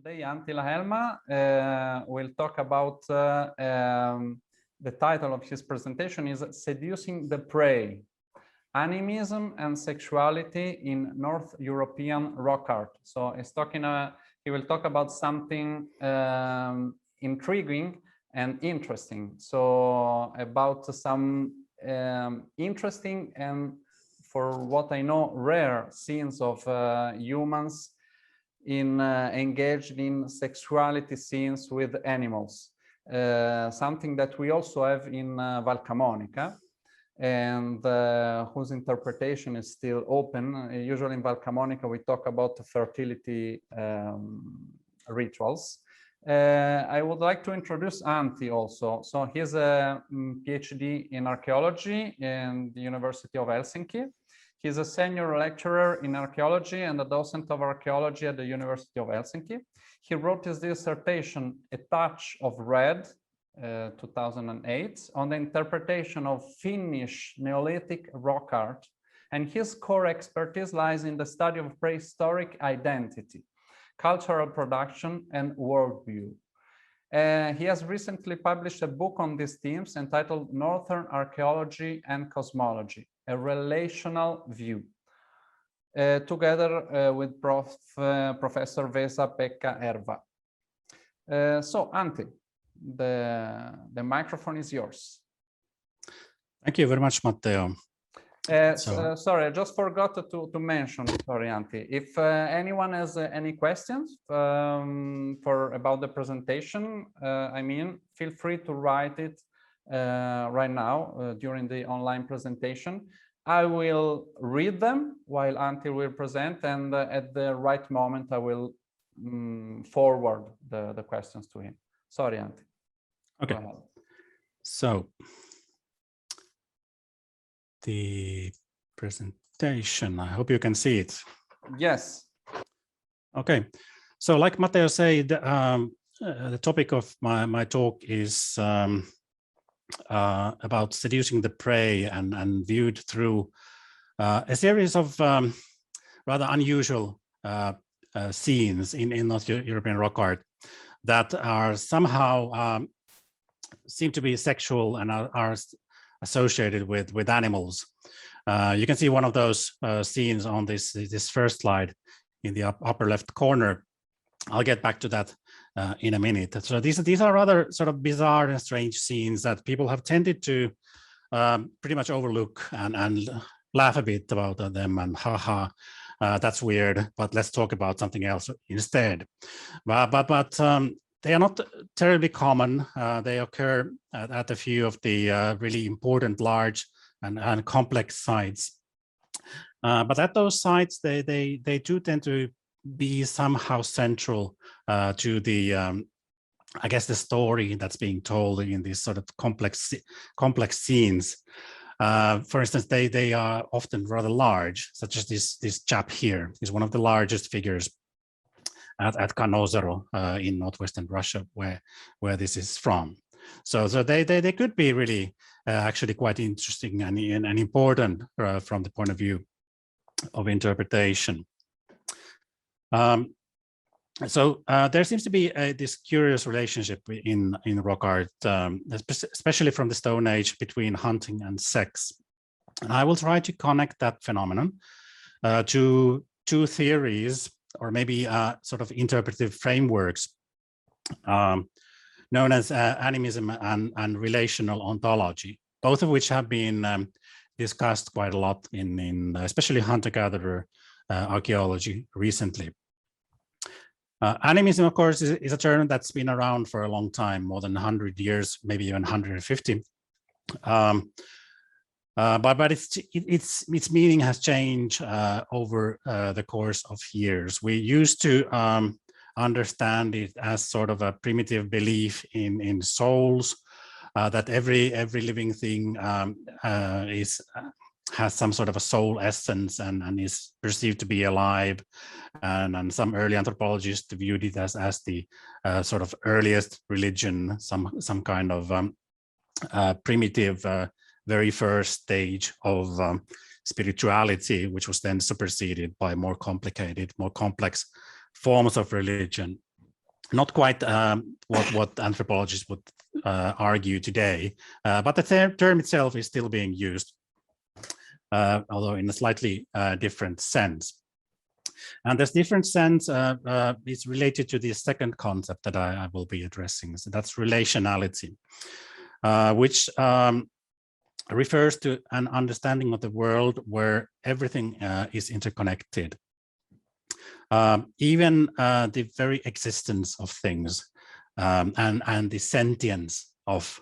Today, Antti Lahelma will talk about the title of his presentation is Seducing the Prey, Animism and Sexuality in North European Rock Art. So he will talk about something intriguing and interesting. So about some interesting and, for what I know, rare scenes of humans engaged in sexuality scenes with animals, something that we also have in Val Camonica, and whose interpretation is still open. Usually in Val Camonica we talk about fertility rituals. I would like to introduce Antti also. So he's a PhD in archaeology in the University of Helsinki. He's a senior lecturer in archaeology and a docent of archaeology at the University of Helsinki. He wrote his dissertation, A Touch of Red, 2008, on the interpretation of Finnish Neolithic rock art. And his core expertise lies in the study of prehistoric identity, cultural production, and worldview. He has recently published a book on these themes entitled Northern Archaeology and Cosmology, a Relational View, together with Professor Vesa-Pekka Erva. So, Antti, the microphone is yours. Thank you very much, Matteo. Sorry, I just forgot to mention, sorry, Antti, if anyone has any questions about the presentation, I mean, feel free to write it right now during the online presentation. I will read them while Antti will present, and at the right moment, I will forward the questions to him. Sorry, Antti. Okay. So, the presentation, I hope you can see it. Yes. Okay. So, like Matteo said, the topic of my talk is about seducing the prey and viewed through a series of rather unusual scenes in North European rock art that are somehow seem to be sexual and are associated with animals. You can see one of those scenes on this first slide in the upper left corner. I'll get back to that in a minute. So these are rather sort of bizarre and strange scenes that people have tended to pretty much overlook and laugh a bit about them and haha, that's weird, but let's talk about something else instead. But they are not terribly common. They occur at a few of the really important, large and complex sites. But at those sites, they do tend to be somehow central to the, I guess, the story that's being told in these sort of complex scenes. For instance, they are often rather large, such as this chap here is one of the largest figures at Kanozero in northwestern Russia, where this is from. So they could be really actually quite interesting and important from the point of view of interpretation. So there seems to be this curious relationship in rock art, especially from the Stone Age, between hunting and sex. And I will try to connect that phenomenon to two theories, or maybe sort of interpretive frameworks known as animism and relational ontology, both of which have been discussed quite a lot in especially hunter-gatherer archaeology recently. Animism, of course, is a term that's been around for a long time, more than 100 years, maybe even 150. But its meaning has changed over the course of years. We used to understand it as sort of a primitive belief in souls, that every living thing has some sort of a soul essence and is perceived to be alive, and some early anthropologists viewed it as the sort of earliest religion, some kind of primitive very first stage of spirituality, which was then superseded by more complicated, more complex forms of religion. not quite what anthropologists would argue today, but the term itself is still being used, although in a slightly different sense. And this different sense is related to the second concept that I will be addressing. So that's relationality, which refers to an understanding of the world where everything is interconnected. Even the very existence of things and the sentience of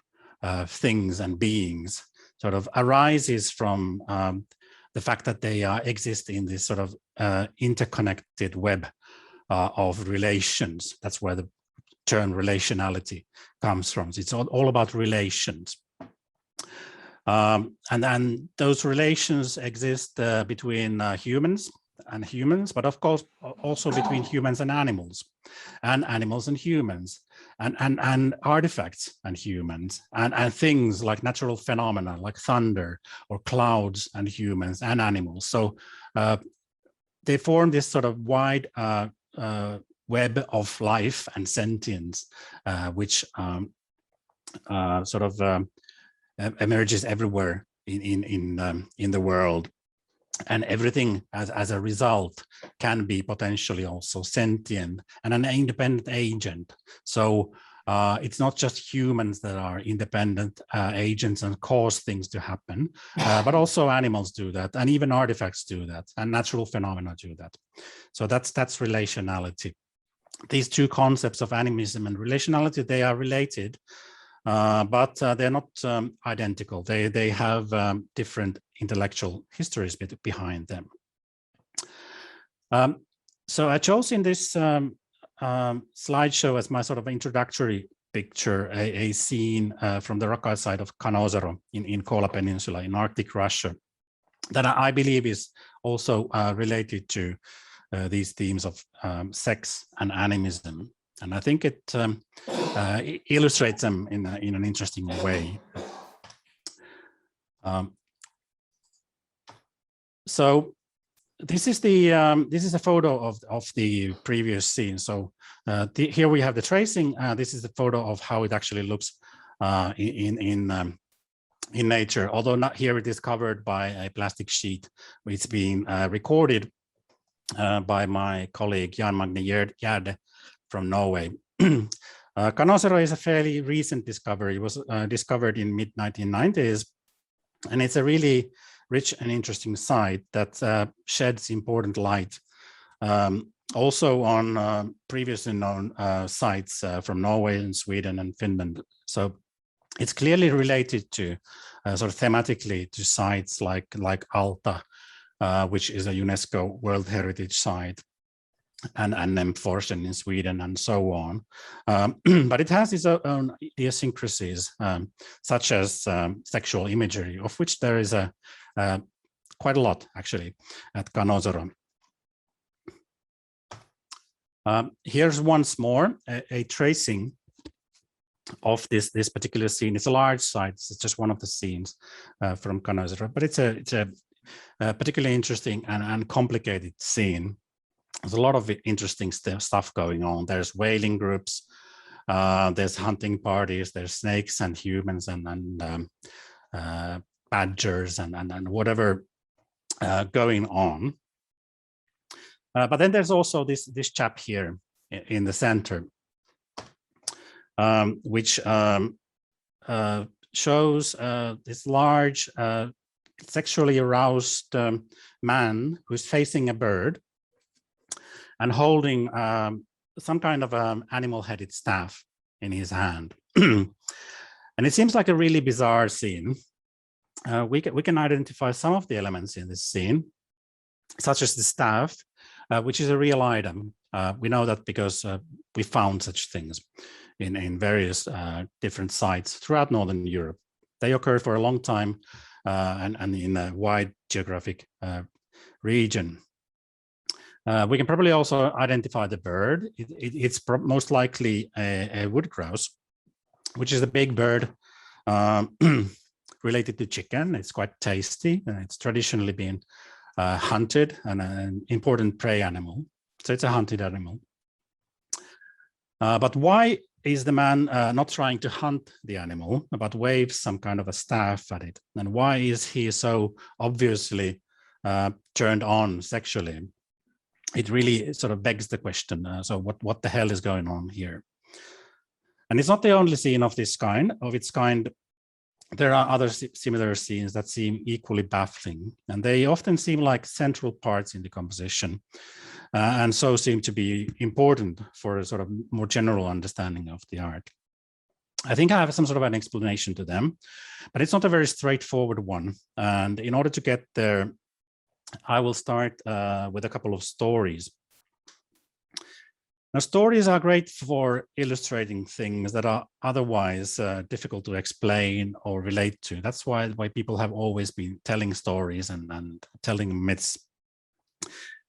things and beings sort of arises from the fact that they exist in this sort of interconnected web of relations. That's where the term relationality comes from. It's all about relations. And then those relations exist between humans and humans, but of course also between humans and animals and humans, and artifacts and humans, and things like natural phenomena like thunder or clouds and humans and animals. So they form this sort of wide web of life and sentience, which sort of emerges everywhere in the world. And everything as a result can be potentially also sentient and an independent agent. So it's not just humans that are independent agents and cause things to happen, but also animals do that, and even artifacts do that, and natural phenomena do that. So that's relationality. These two concepts of animism and relationality, they are related, but they're not identical. They have different intellectual histories behind them. So I chose in this slideshow as my sort of introductory picture a scene from the rock art site of Kanosero in Kola Peninsula in Arctic Russia that I believe is also related to these themes of sex and animism. And I think it illustrates them in an interesting way. So this is a photo of the previous scene. So here we have the tracing. This is the photo of how it actually looks in nature. Although not here, it is covered by a plastic sheet. It's being recorded by my colleague Jan Magne Gjerde from Norway. Kanosero is a fairly recent discovery. It was discovered in mid-1990s, and it's a really rich and interesting site that sheds important light also on previously known sites from Norway and Sweden and Finland. So it's clearly related to sort of thematically to sites like Alta, which is a UNESCO World Heritage Site, and Nemforsen in Sweden and so on. But it has its own idiosyncrasies, such as sexual imagery, of which there is quite a lot actually at Kanosero. Here's once more a tracing of this particular scene. It's a large site. It's just one of the scenes from Kanosero, but it's a particularly interesting and complicated scene. There's a lot of interesting stuff going on. There's whaling groups, there's hunting parties, there's snakes and humans and badgers and whatever going on. But then there's also this chap here in the center, which shows this large sexually aroused man who's facing a bird and holding some kind of animal-headed staff in his hand. And it seems like a really bizarre scene. We can identify some of the elements in this scene, such as the staff, which is a real item. We know that because we found such things in various different sites throughout Northern Europe. They occur for a long time and in a wide geographic region. We can probably also identify the bird. It's most likely a wood grouse, which is a big bird related to chicken. It's quite tasty, and it's traditionally been hunted and an important prey animal. So it's a hunted animal. But why is the man not trying to hunt the animal, but waves some kind of a staff at it? And why is he so obviously turned on sexually? It really sort of begs the question, so what the hell is going on here? And it's not the only scene of its kind. There are other similar scenes that seem equally baffling, and they often seem like central parts in the composition, and so seem to be important for a sort of more general understanding of the art. I think I have some sort of an explanation to them, but it's not a very straightforward one. And in order to get there, I will start with a couple of stories. Now, stories are great for illustrating things that are otherwise difficult to explain or relate to. That's why people have always been telling stories and telling myths.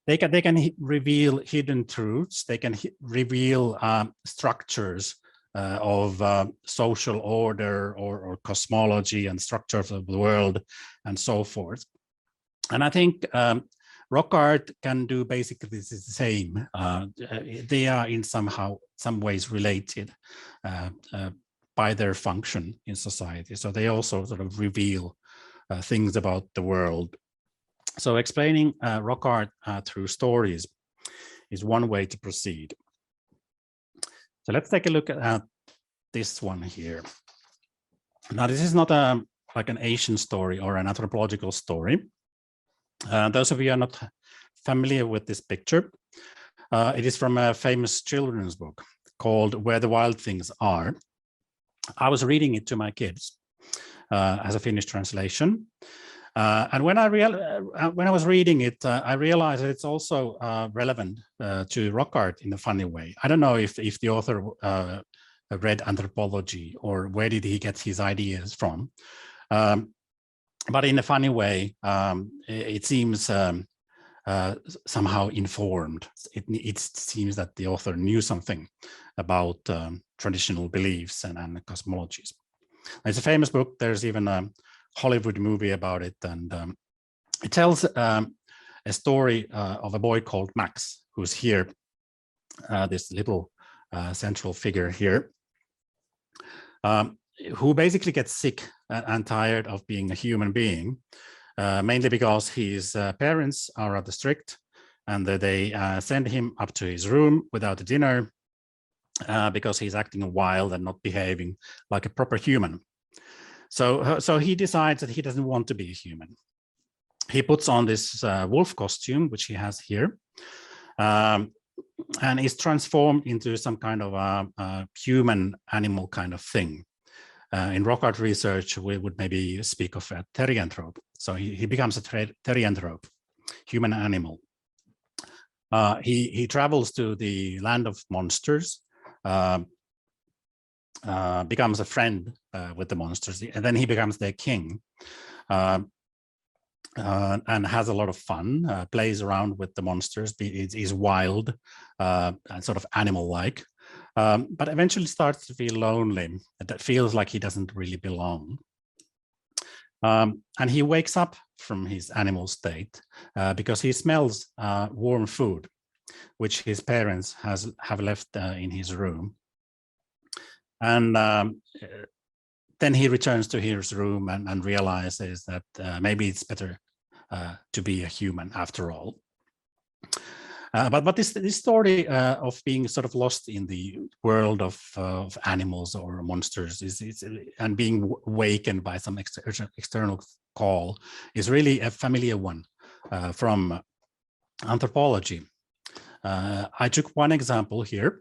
They can reveal hidden truths. They can reveal structures of social order or cosmology and structures of the world and so forth. And I think rock art can do basically the same. They are in some ways related by their function in society. So they also sort of reveal things about the world. So explaining rock art through stories is one way to proceed. So let's take a look at this one here. Now, this is not like an Asian story or an anthropological story. Those of you who are not familiar with this picture, it is from a famous children's book called Where the Wild Things Are. I was reading it to my kids as a Finnish translation. And when I was reading it, I realized that it's also relevant to rock art in a funny way. I don't know if the author read anthropology or where did he get his ideas from. But in a funny way, it seems somehow informed. It seems that the author knew something about traditional beliefs and cosmologies. It's a famous book. There's even a Hollywood movie about it, and it tells a story of a boy called Max, who's here, this little central figure here, who basically gets sick and tired of being a human being, mainly because his parents are rather strict, and they send him up to his room without a dinner because he's acting wild and not behaving like a proper human. So he decides that he doesn't want to be a human. He puts on this wolf costume, which he has here, and is transformed into some kind of a human animal kind of thing. In rock art research, we would maybe speak of a therianthrope. So he becomes a therianthrope, human animal. He travels to the land of monsters, becomes a friend with the monsters, and then he becomes their king, and has a lot of fun, plays around with the monsters, is wild and sort of animal-like, but eventually starts to feel lonely. That feels like he doesn't really belong. And he wakes up from his animal state because he smells warm food, which his parents have left in his room. And then he returns to his room and realizes that maybe it's better to be a human after all. But this story of being sort of lost in the world of animals or monsters and being awakened by some external call is really a familiar one from anthropology. I took one example here.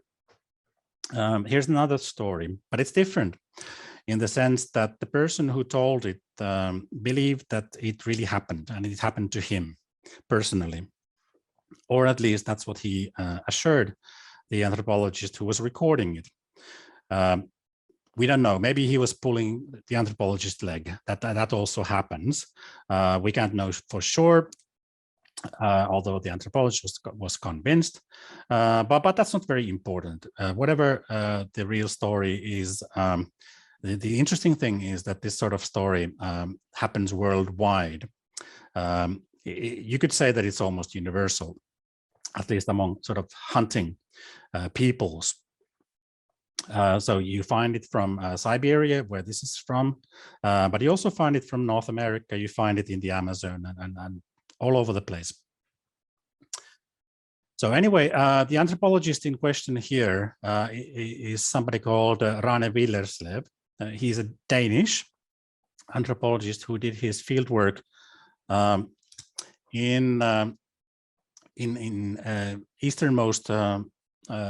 Here's another story, but it's different in the sense that the person who told it believed that it really happened, and it happened to him personally, or at least that's what he assured the anthropologist who was recording it. We don't know. Maybe he was pulling the anthropologist's leg. That also happens. We can't know for sure. Although the anthropologist was convinced, but that's not very important. Whatever the real story is, the interesting thing is that this sort of story happens worldwide. You could say that it's almost universal, at least among sort of hunting peoples. So you find it from Siberia, where this is from, but you also find it from North America. You find it in the Amazon and all over the place. So anyway, the anthropologist in question here is somebody called Rane Willerslev. He's a Danish anthropologist who did his fieldwork in easternmost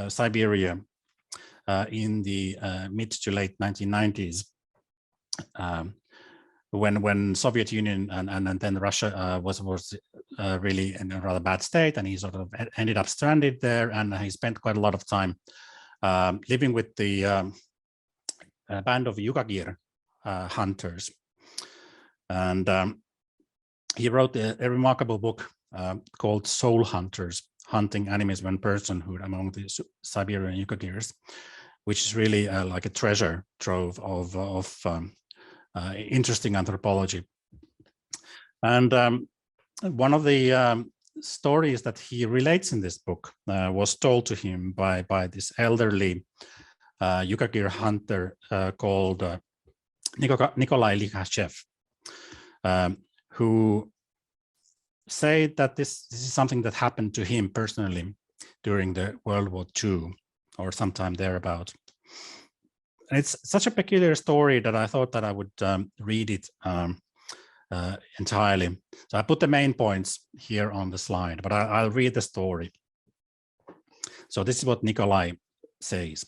Siberia in the mid to late 1990s, when Soviet Union and then Russia was really in a rather bad state, and he sort of ended up stranded there, and he spent quite a lot of time living with the band of Yukagir hunters. And he wrote a remarkable book called Soul Hunters, Hunting Animism and Personhood Among the Siberian Yukagirs, which is really like a treasure trove of interesting anthropology. And one of the stories that he relates in this book was told to him by this elderly Yukagir hunter called Nikolai Likhachev, who said that this is something that happened to him personally during the World War II or sometime thereabout. And it's such a peculiar story that I thought that I would read it entirely. So I put the main points here on the slide, but I'll read the story. So this is what Nikolai says.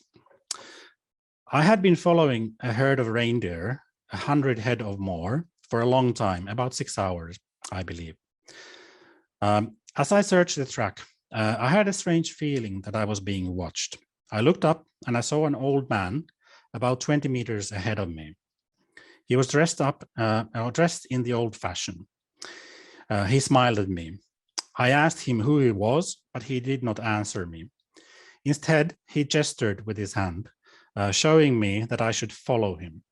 I had been following a herd of reindeer, 100 head or more, for a long time, about 6 hours, I believe. As I searched the track, I had a strange feeling that I was being watched. I looked up and I saw an old man about 20 meters ahead of me. He was dressed in the old fashion. He smiled at me. I asked him who he was, but he did not answer me. Instead, he gestured with his hand, showing me that I should follow him.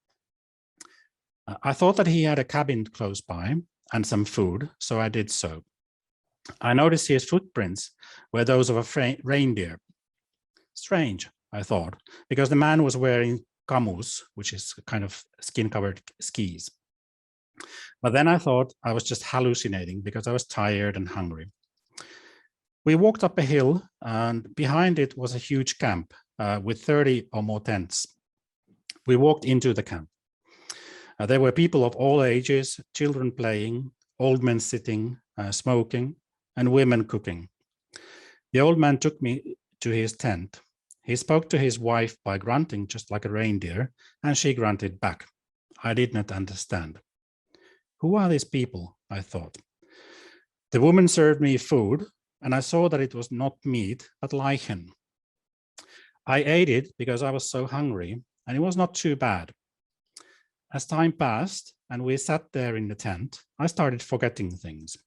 I thought that he had a cabin close by and some food, so I did so. I noticed his footprints were those of a reindeer. Strange, I thought, because the man was wearing camus, which is kind of skin-covered skis. But then I thought I was just hallucinating because I was tired and hungry. We walked up a hill, and behind it was a huge camp with 30 or more tents. We walked into the camp. There were people of all ages, children playing, old men sitting, smoking, and women cooking. The old man took me to his tent. He spoke to his wife by grunting just like a reindeer, and she grunted back. I did not understand. Who are these people? I thought. The woman served me food, and I saw that it was not meat, but lichen. I ate it because I was so hungry, and it was not too bad. As time passed, and we sat there in the tent, I started forgetting things.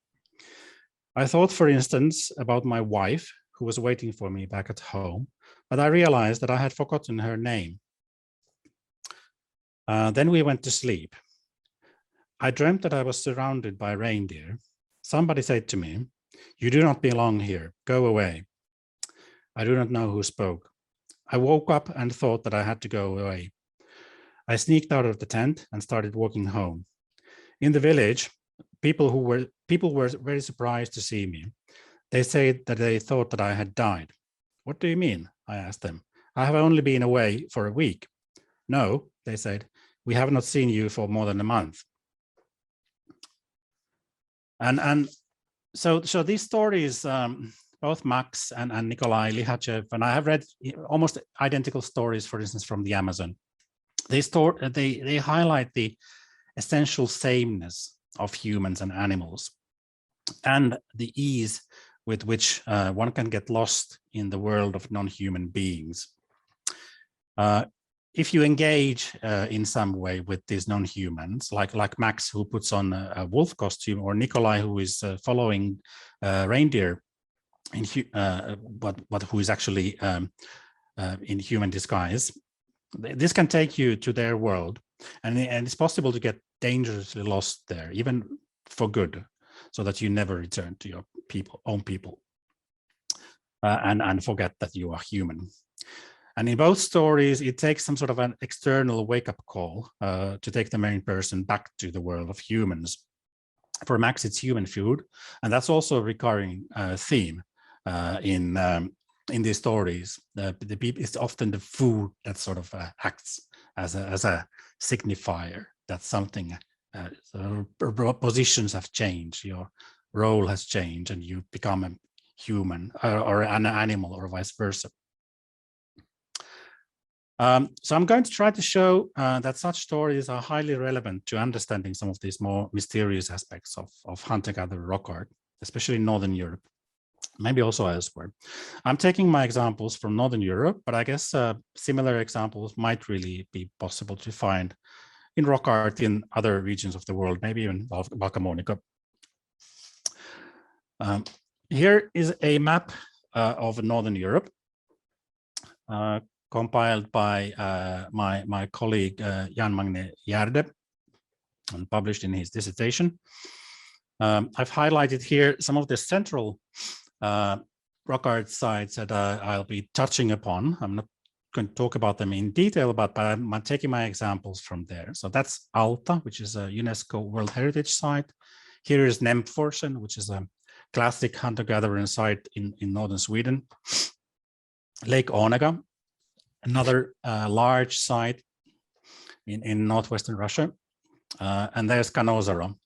I thought, for instance, about my wife, who was waiting for me back at home, but I realized that I had forgotten her name. Then we went to sleep. I dreamt that I was surrounded by reindeer. Somebody said to me, "You do not belong here, go away." I do not know who spoke. I woke up and thought that I had to go away. I sneaked out of the tent and started walking home. In the village, people were very surprised to see me. They said that they thought that I had died. What do you mean? I asked them. I have only been away for a week. No, they said, we have not seen you for more than a month. And so these stories, both Max and Nikolai Likhachev, and I have read almost identical stories, for instance, from the Amazon. They highlight the essential sameness of humans and animals, and the ease with which one can get lost in the world of non-human beings. If you engage in some way with these non-humans, like Max, who puts on a wolf costume, or Nikolai, who is following reindeer, but who is actually in human disguise, this can take you to their world, and it's possible to get dangerously lost there, even for good, so that you never return to your own people, and forget that you are human. And in both stories, it takes some sort of an external wake-up call to take the main person back to the world of humans. For Max, it's human food, and that's also a recurring theme in these stories. It's often the food that sort of acts as a signifier that something, positions have changed, your role has changed, and you become a human or an animal, or vice versa. So I'm going to try to show that such stories are highly relevant to understanding some of these more mysterious aspects of hunter-gatherer rock art, especially in Northern Europe, maybe also elsewhere. I'm taking my examples from Northern Europe, but I guess similar examples might really be possible to find in rock art in other regions of the world, maybe even Valcamonica. Here is a map of Northern Europe, compiled by my colleague Jan Magne Gjerde and published in his dissertation. I've highlighted here some of the central rock art sites that I'll be touching upon. I'm not going to talk about them in detail, but I'm taking my examples from there. So that's Alta, which is a UNESCO World Heritage Site. Here is Nämforsen, which is a classic hunter-gatherer site in northern Sweden. Lake Onega, another large site in northwestern Russia. And there's Kanozaro,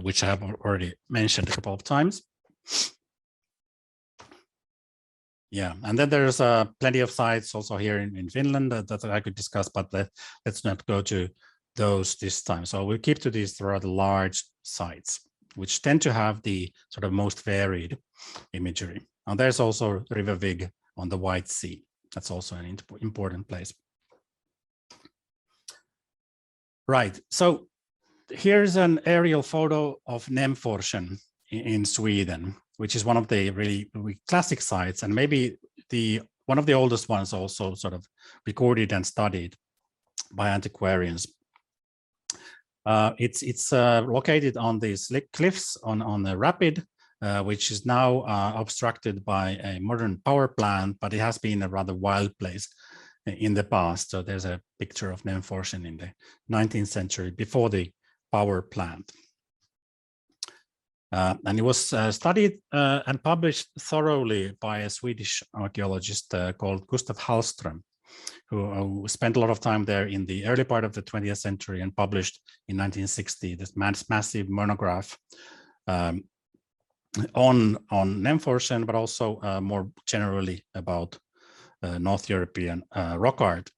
which I have already mentioned a couple of times. Yeah, and then there's plenty of sites also here in Finland that I could discuss, but let's not go to those this time. So we'll keep to these rather large sites, which tend to have the sort of most varied imagery. And there's also River Vig on the White Sea. That's also an important place. Right, so here's an aerial photo of Nämforsen in Sweden, which is one of the really classic sites, and maybe one of the oldest ones also sort of recorded and studied by antiquarians. It's located on these cliffs on a rapid, which is now obstructed by a modern power plant, but it has been a rather wild place in the past. So there's a picture of Nämforsen in the 19th century before the power plant. And it was studied and published thoroughly by a Swedish archaeologist called Gustav Halstrom, who spent a lot of time there in the early part of the 20th century and published in 1960 this massive monograph on Nämforsen, but also more generally about North European rock art,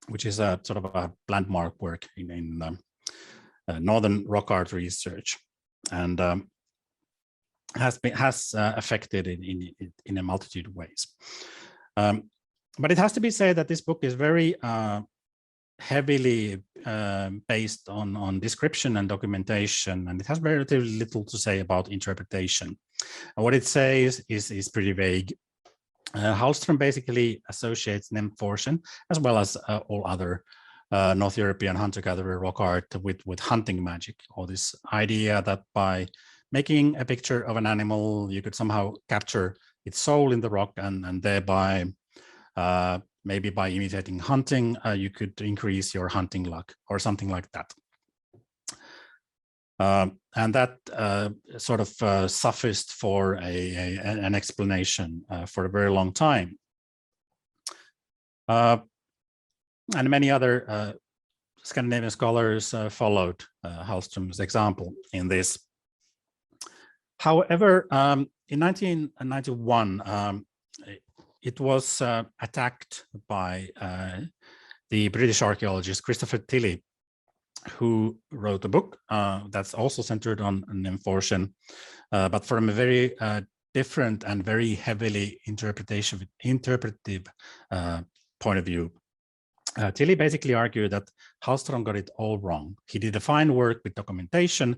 which is a sort of a landmark work in northern rock art research, and has affected in a multitude of ways. But it has to be said that this book is very heavily based on description and documentation, and it has relatively little to say about interpretation. And what it says is pretty vague. Halstrom basically associates Nämforsen, as well as all other North European hunter-gatherer rock art with hunting magic, or this idea that by making a picture of an animal, you could somehow capture its soul in the rock, and thereby maybe by imitating hunting, you could increase your hunting luck or something like that. And that sort of sufficed for an explanation for a very long time. And many other Scandinavian scholars followed Halstrom's example in this. However, in 1991, it was attacked by the British archaeologist Christopher Tilley, who wrote a book that's also centered on Nämforsen, but from a very different and very heavily interpretive point of view. Tilley basically argued that Halstrom got it all wrong. He did a fine work with documentation,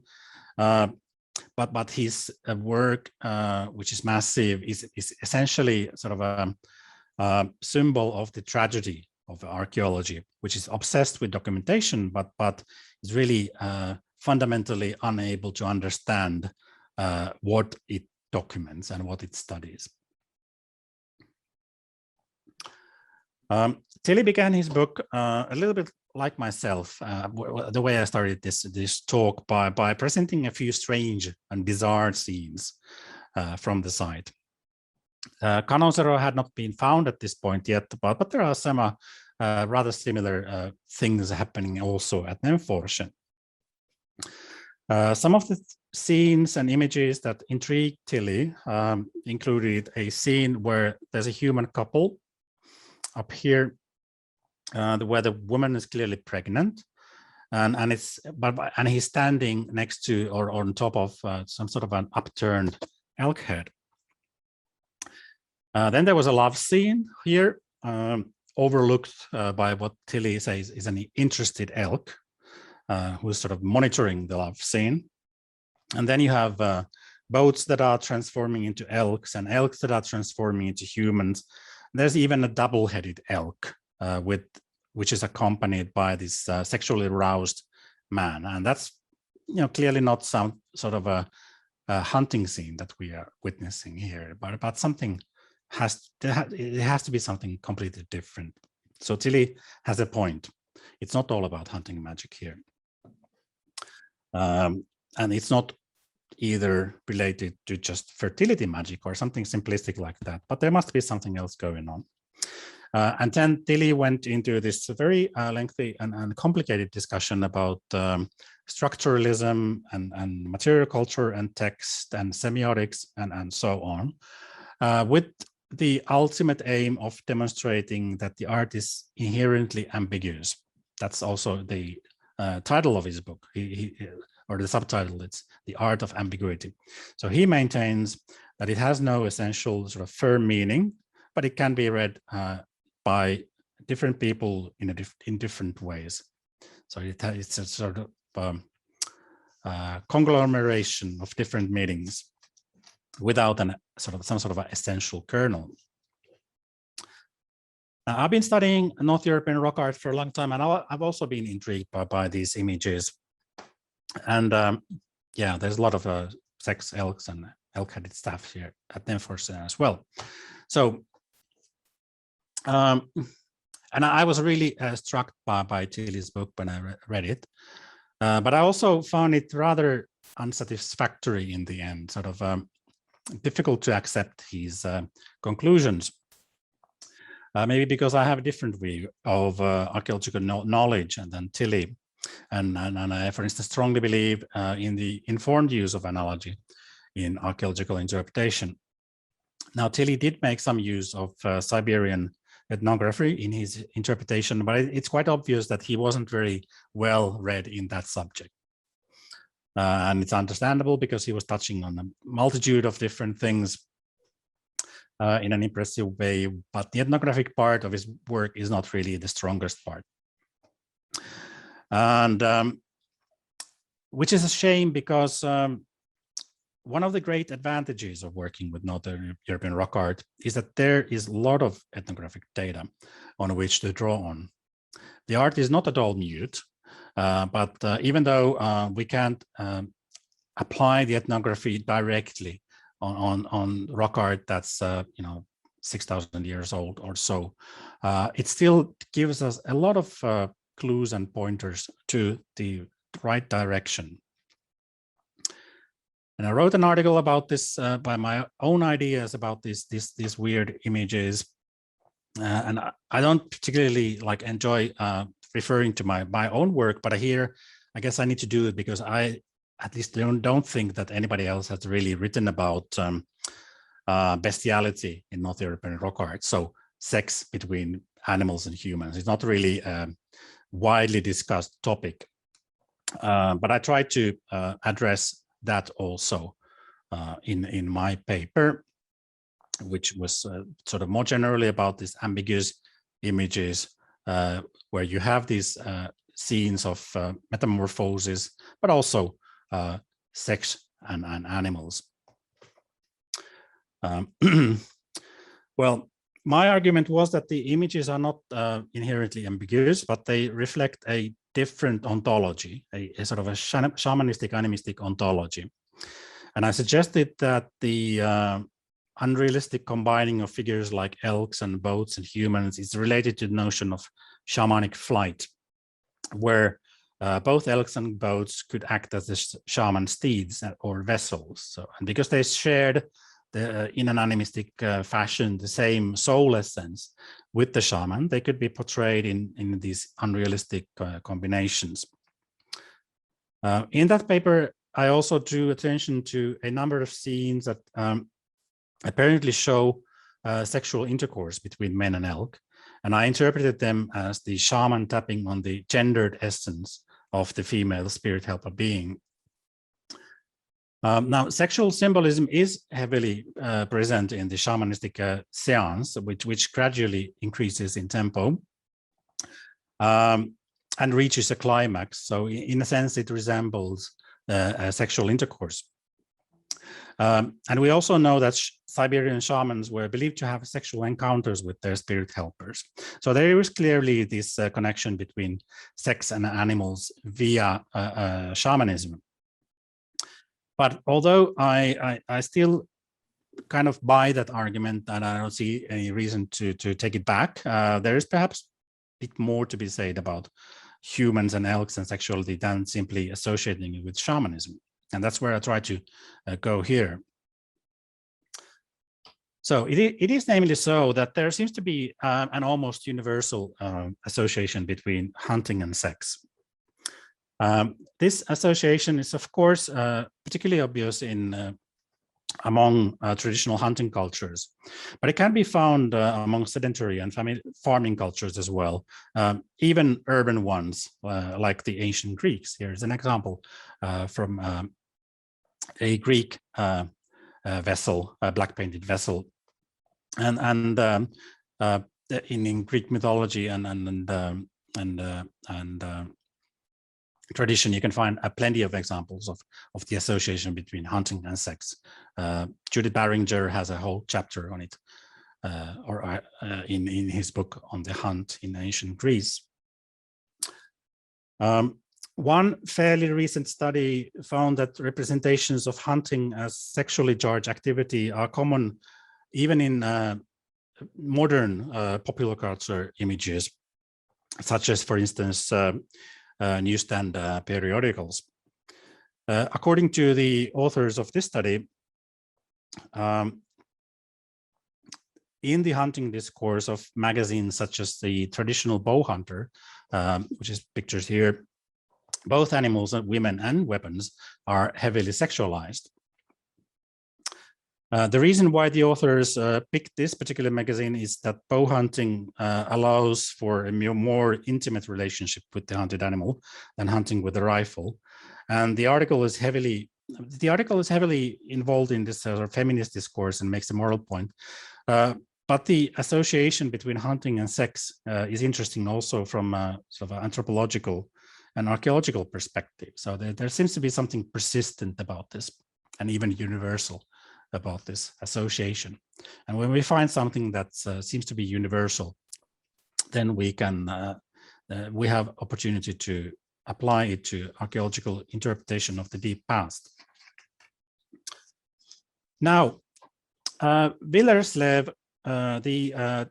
but his work, which is massive, is essentially sort of a symbol of the tragedy of archaeology, which is obsessed with documentation, but is really fundamentally unable to understand what it documents and what it studies. Tilly began his book a little bit like myself, the way I started this talk by presenting a few strange and bizarre scenes from the site. Canonzero had not been found at this point yet, but there are some rather similar things happening also at Nemforsen. Some of the scenes and images that intrigued Tilly included a scene where there's a human couple up here, where the woman is clearly pregnant, and he's standing next to or on top of some sort of an upturned elk head. Then there was a love scene here, overlooked by what Tilly says is an interested elk who's sort of monitoring the love scene. And then you have boats that are transforming into elks and elks that are transforming into humans. There's even a double-headed elk which is accompanied by this sexually aroused man, and that's clearly not some sort of a hunting scene that we are witnessing here, but something it has to be something completely different. So Tilly has a point. It's not all about hunting magic here, and it's not either related to just fertility magic or something simplistic like that, but there must be something else going on. And then Tilly went into this very lengthy and complicated discussion about structuralism and material culture and text and semiotics and so on, with the ultimate aim of demonstrating that the art is inherently ambiguous. That's also the title of his book, or the subtitle, it's The Art of Ambiguity. So he maintains that it has no essential sort of firm meaning, but it can be read by different people in different ways. So it's a sort of conglomeration of different meanings without some sort of essential kernel. I've been studying North European rock art for a long time, and I've also been intrigued by these images. And yeah, there's a lot of sex elks and Elkheaded Staffs here at Nemforsen as well. So, and I was really struck by Tilly's book when I read it, but I also found it rather unsatisfactory in the end, sort of difficult to accept his conclusions. Maybe because I have a different view of archaeological knowledge than Tilly. And I, for instance, strongly believe in the informed use of analogy in archaeological interpretation. Now, Tilly did make some use of Siberian ethnography in his interpretation, but it's quite obvious that he wasn't very well read in that subject. And it's understandable because he was touching on a multitude of different things in an impressive way, but the ethnographic part of his work is not really the strongest part. And which is a shame, because one of the great advantages of working with Northern European rock art is that there is a lot of ethnographic data on which to draw on. The art is not at all mute, but even though we can't apply the ethnography directly on rock art that's 6,000 years old or so, it still gives us a lot of clues and pointers to the right direction. And I wrote an article about this by my own ideas about these weird images, and I don't particularly enjoy referring to my own work, but I guess I need to do it because I at least don't think that anybody else has really written about bestiality in North European rock art. So sex between animals and humans is not really a widely discussed topic, but I tried to address that also in my paper, which was sort of more generally about these ambiguous images where you have these scenes of metamorphosis, but also sex and animals. Well, my argument was that the images are not inherently ambiguous, but they reflect a different ontology, a sort of a shamanistic, animistic ontology. And I suggested that the unrealistic combining of figures like elks and boats and humans is related to the notion of shamanic flight, where both elks and boats could act as the shaman steeds or vessels. So, and because they shared in an animistic fashion the same soul essence with the shaman, they could be portrayed in these unrealistic combinations. In that paper, I also drew attention to a number of scenes that apparently show sexual intercourse between men and elk, and I interpreted them as the shaman tapping on the gendered essence of the female spirit helper being. Now, sexual symbolism is heavily present in the shamanistic seance, which gradually increases in tempo and reaches a climax. So in a sense, it resembles sexual intercourse. And we also know that Siberian shamans were believed to have sexual encounters with their spirit helpers. So there is clearly this connection between sex and animals via shamanism. But although I still kind of buy that argument and I don't see any reason to take it back, there is perhaps a bit more to be said about humans and elks and sexuality than simply associating it with shamanism. And that's where I try to go here. So it is namely so that there seems to be an almost universal association between hunting and sex. This association is, of course, particularly obvious in among traditional hunting cultures, but it can be found among sedentary and farming cultures as well, even urban ones like the ancient Greeks. Here's an example from a Greek vessel, a black painted vessel, and in Greek mythology and tradition, you can find plenty of examples of the association between hunting and sex. Judith Barringer has a whole chapter on it, in his book on the hunt in ancient Greece. One fairly recent study found that representations of hunting as sexually charged activity are common even in modern popular culture images, such as, for instance, newsstand periodicals. According to the authors of this study, in the hunting discourse of magazines such as the Traditional Bow Hunter, which is pictures here, both animals, women, and weapons are heavily sexualized. The reason why the authors picked this particular magazine is that bow hunting allows for a more intimate relationship with the hunted animal than hunting with a rifle. And the article is heavily involved in this sort of feminist discourse and makes a moral point. But the association between hunting and sex is interesting also from a sort of anthropological and archaeological perspective. So there seems to be something persistent about this and even universal about this association. And when we find something that seems to be universal, then we have opportunity to apply it to archaeological interpretation of the deep past. Now, Willerslev, the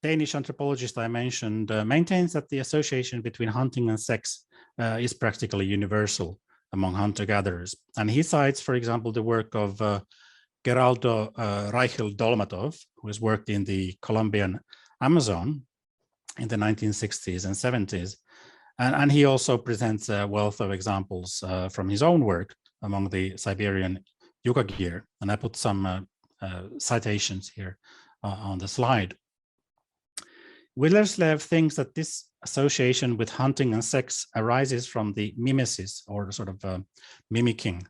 Danish anthropologist I mentioned, maintains that the association between hunting and sex is practically universal among hunter-gatherers. And he cites, for example, the work of Geraldo Reichel Dolmatov, who has worked in the Colombian Amazon in the 1960s and 70s. And he also presents a wealth of examples from his own work among the Siberian Yukagir. And I put some citations here on the slide. Willerslev thinks that this association with hunting and sex arises from the mimesis, or sort of mimicking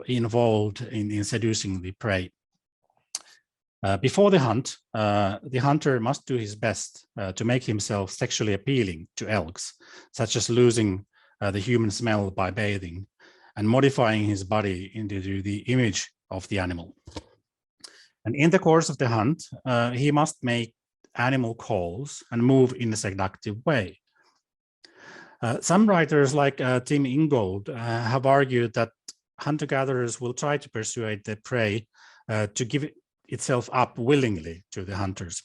involved in seducing the prey. Before the hunt, the hunter must do his best to make himself sexually appealing to elks, such as losing the human smell by bathing and modifying his body into the image of the animal. And in the course of the hunt, he must make animal calls and move in a seductive way. Some writers like Tim Ingold have argued that hunter-gatherers will try to persuade the prey to give itself up willingly to the hunters.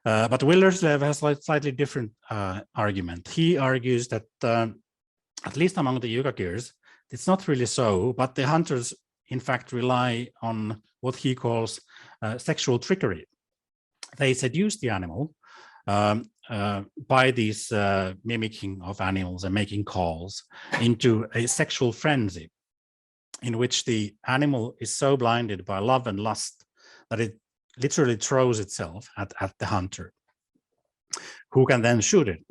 But Willerslev has a slightly different argument. He argues that at least among the Yukakirs, it's not really so, but the hunters in fact rely on what he calls sexual trickery. They seduce the animal by these mimicking of animals and making calls into a sexual frenzy in which the animal is so blinded by love and lust that it literally throws itself at the hunter, who can then shoot it.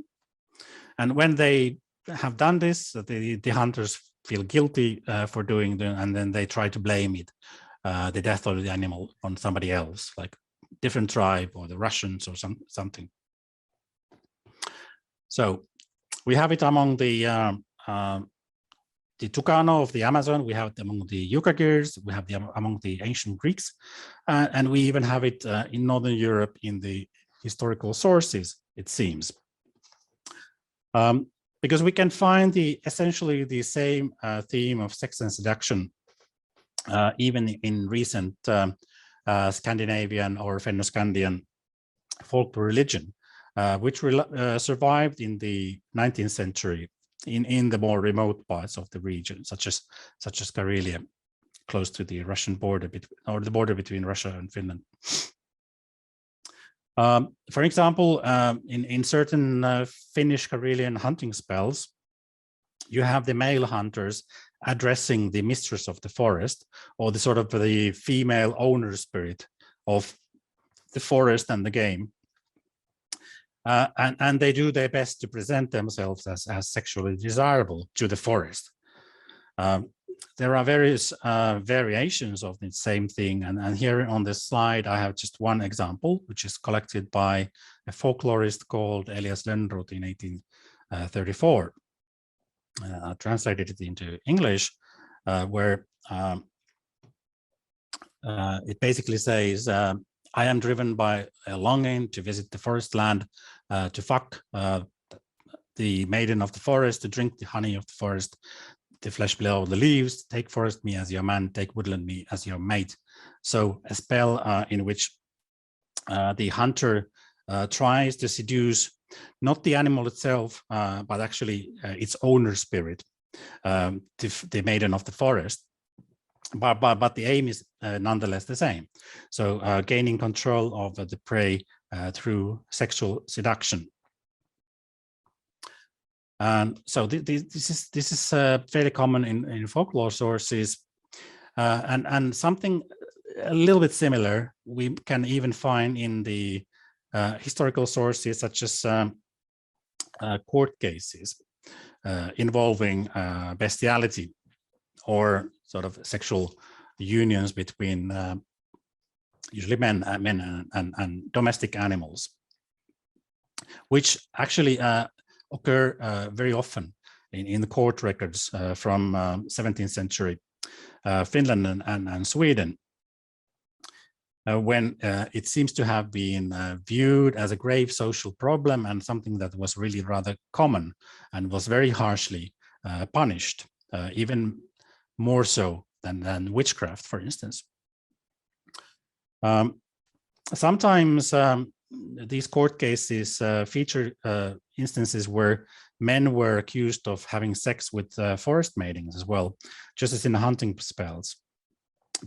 And when they have done this, the hunters feel guilty for doing it, and then they try to blame it, the death of the animal, on somebody else, like different tribe or the Russians or something. So we have it among the Tucano of the Amazon, we have it among the Yukakirs, we have among the ancient Greeks, and we even have it in Northern Europe in the historical sources, it seems. Because we can find essentially the same theme of sex and seduction even in recent Scandinavian or Fennoscandian folklore religion, which survived in the 19th century in the more remote parts of the region, such as Karelia, close to the Russian border, or the border between Russia and Finland. For example, in certain Finnish Karelian hunting spells, you have the male hunters addressing the mistress of the forest, or the sort of the female owner spirit of the forest and the game. And they do their best to present themselves as sexually desirable to the forest. There are various variations of the same thing, and here on this slide I have just one example, which is collected by a folklorist called Elias Lönnroth in 1834. Translated it into English, where it basically says, I am driven by a longing to visit the forest land, to fuck the maiden of the forest, to drink the honey of the forest, the flesh below the leaves, take forest me as your man, take woodland me as your mate. So a spell in which the hunter tries to seduce not the animal itself, but actually its owner spirit, the maiden of the forest. But the aim is nonetheless the same. So gaining control of the prey through sexual seduction. And so this is fairly common in folklore sources, and something a little bit similar we can even find in the historical sources, such as court cases involving bestiality, or sort of sexual unions between usually men and domestic animals, which actually occur very often in the court records from 17th century Finland and Sweden, when it seems to have been viewed as a grave social problem and something that was really rather common and was very harshly punished, even more so than witchcraft, for instance. Sometimes these court cases feature instances where men were accused of having sex with forest maidens as well, just as in hunting spells.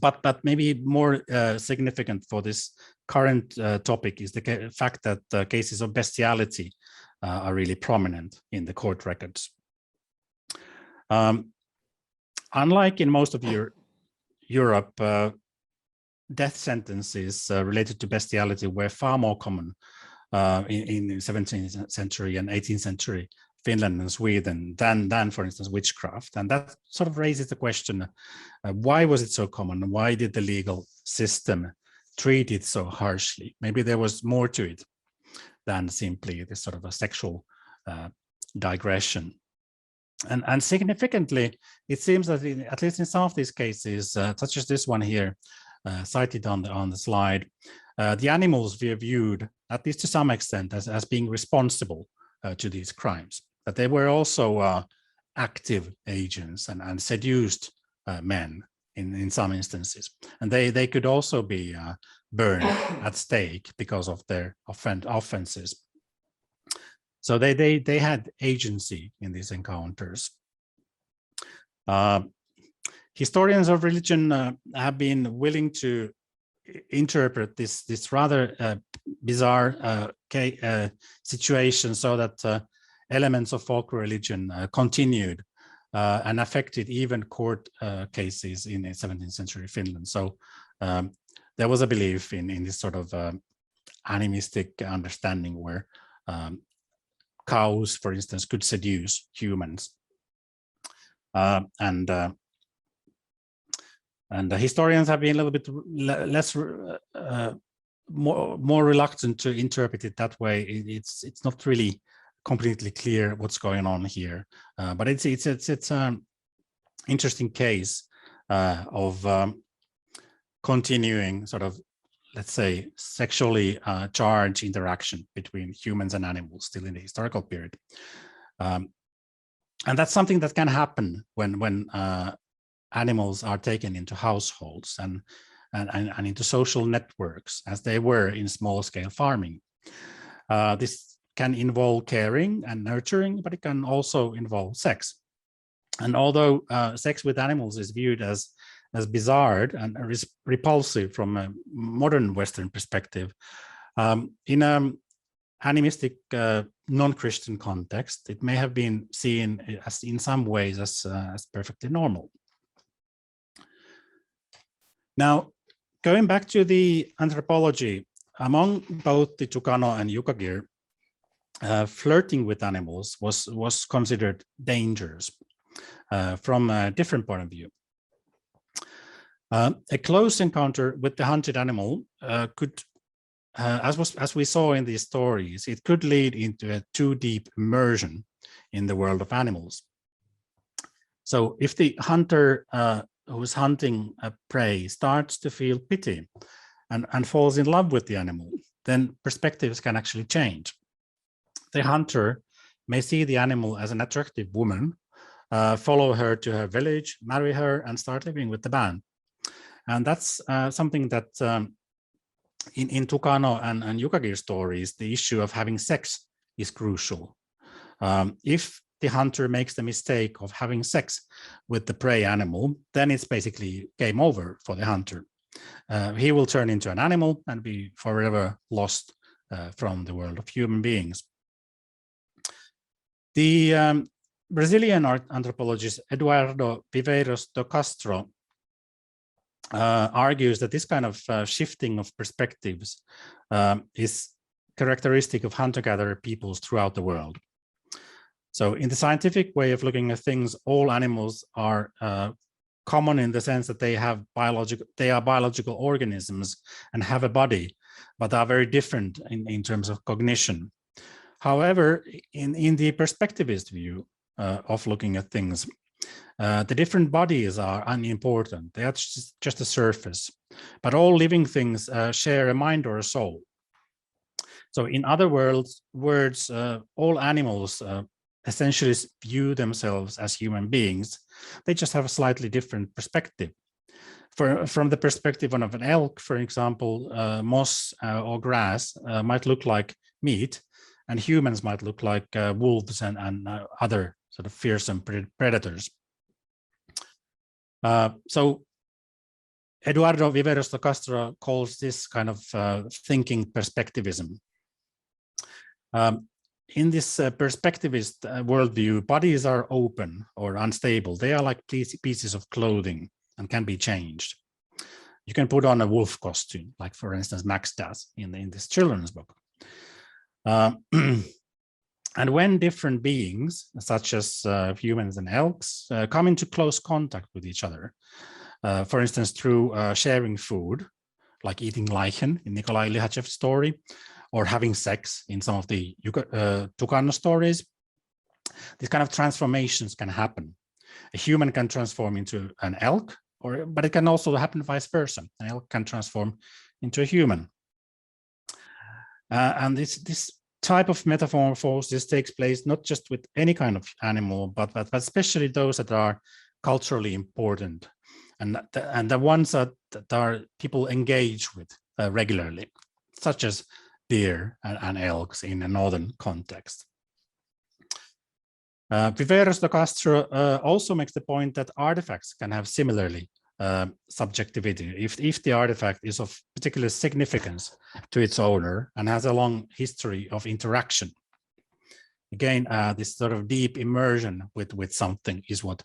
But maybe more significant for this current topic is the fact that cases of bestiality are really prominent in the court records. Unlike in most of Europe, death sentences related to bestiality were far more common in the 17th century and 18th century Finland and Sweden than, for instance, witchcraft. And that sort of raises the question, why was it so common? Why did the legal system treat it so harshly? Maybe there was more to it than simply this sort of a sexual digression. And significantly, it seems that at least in some of these cases, such as this one here, cited on the slide, the animals were viewed, at least to some extent, as being responsible to these crimes. That they were also active agents and seduced men in some instances, and they could also be burned at stake because of their offenses. So they had agency in these encounters. Historians of religion have been willing to interpret this rather bizarre situation so that elements of folk religion continued and affected even court cases in 17th century Finland. So there was a belief in this sort of animistic understanding where cows, for instance, could seduce humans. And the historians have been a little bit less, more reluctant to interpret it that way. It's not really completely clear what's going on here, but it's an interesting case of continuing sort of, let's say, sexually charged interaction between humans and animals still in the historical period. And that's something that can happen when animals are taken into households and into social networks, as they were in small-scale farming. This can involve caring and nurturing, but it can also involve sex. And although sex with animals is viewed as bizarre and repulsive from a modern Western perspective, in an animistic non-Christian context, it may have been seen as, in some ways, as perfectly normal. Now, going back to the anthropology, among both the Tukano and Yukagir, flirting with animals was considered dangerous from a different point of view. A close encounter with the hunted animal could, as we saw in these stories, it could lead into a too deep immersion in the world of animals. So if the hunter who's hunting a prey starts to feel pity and falls in love with the animal, then perspectives can actually change. The hunter may see the animal as an attractive woman, follow her to her village, marry her, and start living with the band. And that's something that in Tukano and Yukagir stories, the issue of having sex is crucial. If the hunter makes the mistake of having sex with the prey animal, then it's basically game over for the hunter. He will turn into an animal and be forever lost from the world of human beings. The Brazilian anthropologist Eduardo Viveiros do Castro argues that this kind of shifting of perspectives is characteristic of hunter-gatherer peoples throughout the world. So in the scientific way of looking at things, all animals are common in the sense that they are biological organisms and have a body, but are very different in terms of cognition. However, in the perspectivist view of looking at things, the different bodies are unimportant. They are just a surface, but all living things share a mind or a soul. So in other words, all animals essentially view themselves as human beings. They just have a slightly different perspective. From the perspective of an elk, for example, moss or grass might look like meat, and humans might look like wolves and other sort of fearsome predators. So Eduardo Viveiros do Castro calls this kind of thinking perspectivism. In this perspectivist worldview, bodies are open or unstable. They are like pieces of clothing and can be changed. You can put on a wolf costume, like for instance Max does in this children's book. And when different beings, such as humans and elks, come into close contact with each other, for instance, through sharing food, like eating lichen in Nikolai Lihachev's story, or having sex in some of the Tukano stories, these kind of transformations can happen. A human can transform into an elk, but it can also happen vice versa. An elk can transform into a human. And this type of metamorphosis takes place not just with any kind of animal, but especially those that are culturally important. and the ones that are people engage with regularly, such as deer and elks in a northern context. Viveros de Castro also makes the point that artifacts can have similarly subjectivity if the artifact is of particular significance to its owner and has a long history of interaction. Again, this sort of deep immersion with something is what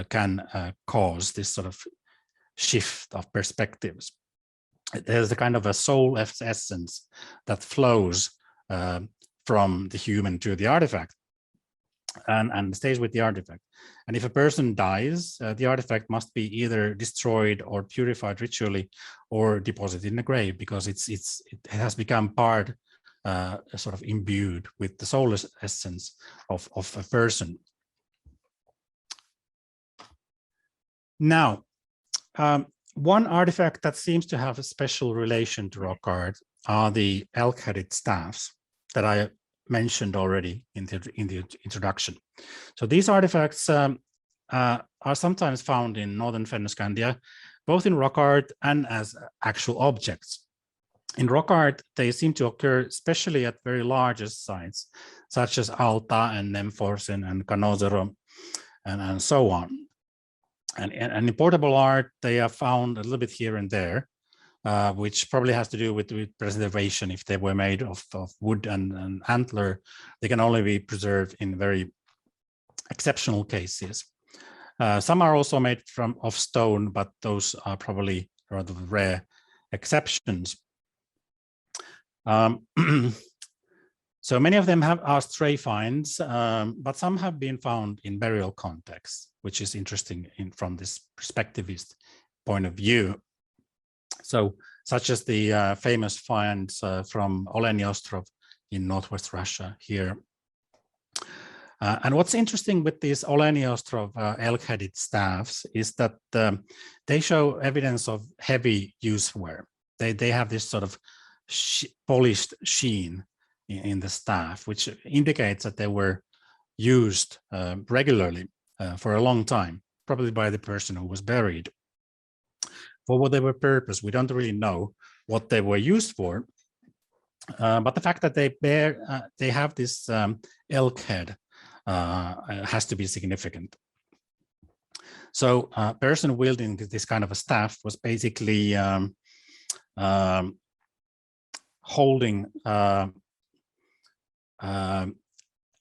can cause this sort of shift of perspectives. There's a kind of a soul essence that flows from the human to the artifact and stays with the artifact. And if a person dies, the artifact must be either destroyed or purified ritually or deposited in a grave, because it has become part, sort of imbued with the soulless essence of a person. Now, one artifact that seems to have a special relation to rock art are the Elkheaded Staffs that I mentioned already in the introduction. So these artifacts are sometimes found in Northern Fennoscandia, both in rock art and as actual objects. In rock art, they seem to occur especially at very large sites, such as Alta and Nemforsen and Canozero and so on. And in portable art, they are found a little bit here and there, which probably has to do with preservation. If they were made of wood and antler, they can only be preserved in very exceptional cases. Some are also made of stone, but those are probably rather rare exceptions. So many of them are stray finds, but some have been found in burial contexts, which is interesting from this perspectivist point of view. So, such as the famous finds from Oleni Ostrov in Northwest Russia here. And what's interesting with these Oleni Ostrov elk-headed staffs is that they show evidence of heavy use wear. They have this sort of polished sheen in the staff, which indicates that they were used regularly for a long time, probably by the person who was buried. For whatever purpose, we don't really know what they were used for, but the fact that they have this elk head has to be significant. So a person wielding this kind of a staff was basically holding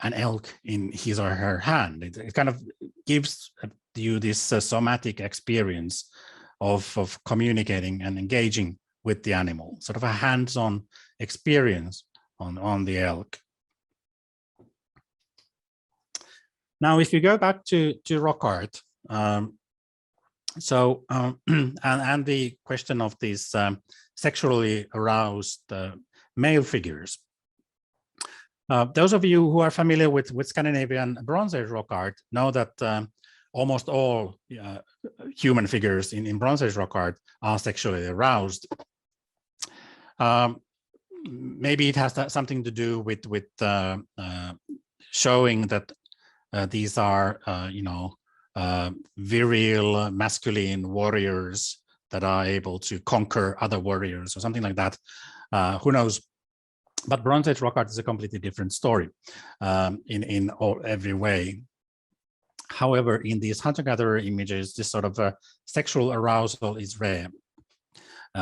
an elk in his or her hand. It kind of gives you this somatic experience of communicating and engaging with the animal, sort of a hands-on experience on the elk. Now, if you go back to rock art, and the question of these sexually aroused male figures. Those of you who are familiar with Scandinavian Bronze Age rock art know that almost all human figures in Bronze Age rock art are sexually aroused. Maybe it has something to do with showing that these are, virile, masculine warriors that are able to conquer other warriors or something like that. Who knows? But Bronze Age rock art is a completely different story in every way. However, in these hunter-gatherer images, this sort of sexual arousal is rare.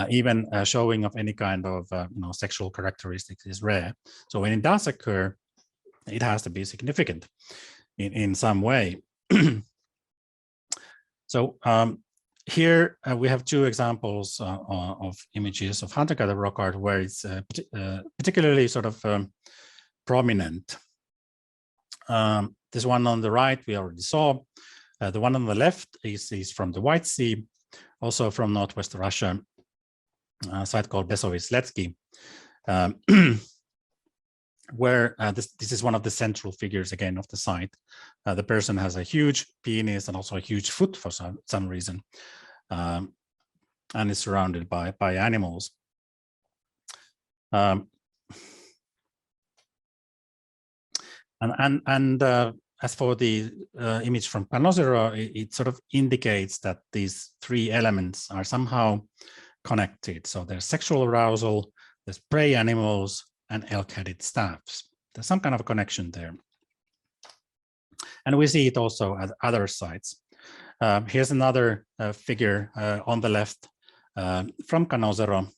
Even showing of any kind of sexual characteristics is rare. So when it does occur, it has to be significant in some way. So here we have two examples of images of hunter-gatherer rock art where it's particularly sort of prominent. This one on the right we already saw. The one on the left is from the White Sea, also from Northwest Russia, a site called Besovisletsky, where this is one of the central figures again of the site. The person has a huge penis and also a huge foot for some reason, and is surrounded by animals. And as for the image from Panosero, it sort of indicates that these three elements are somehow connected. So there's sexual arousal, there's prey animals, and elk-headed staffs. There's some kind of a connection there. And we see it also at other sites. Here's another figure on the left from Panosero,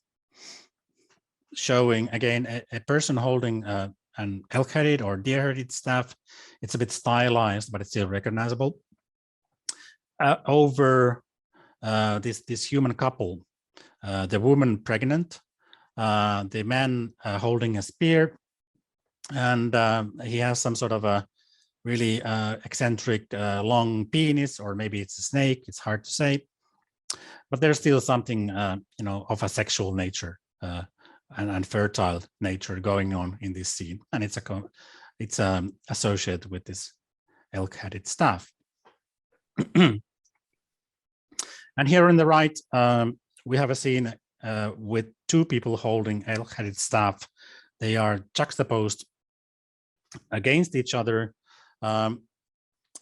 showing again a person holding an elk-headed or deer-headed staff. It's a bit stylized, but it's still recognizable. Over this human couple, the woman pregnant, the man holding a spear, and he has some sort of a really eccentric long penis, or maybe it's a snake. It's hard to say, but there's still something of a sexual nature and fertile nature going on in this scene, and it's associated with this elk-headed staff. And here on the right, we have a scene with two people holding elk-headed staff. They are juxtaposed against each other, and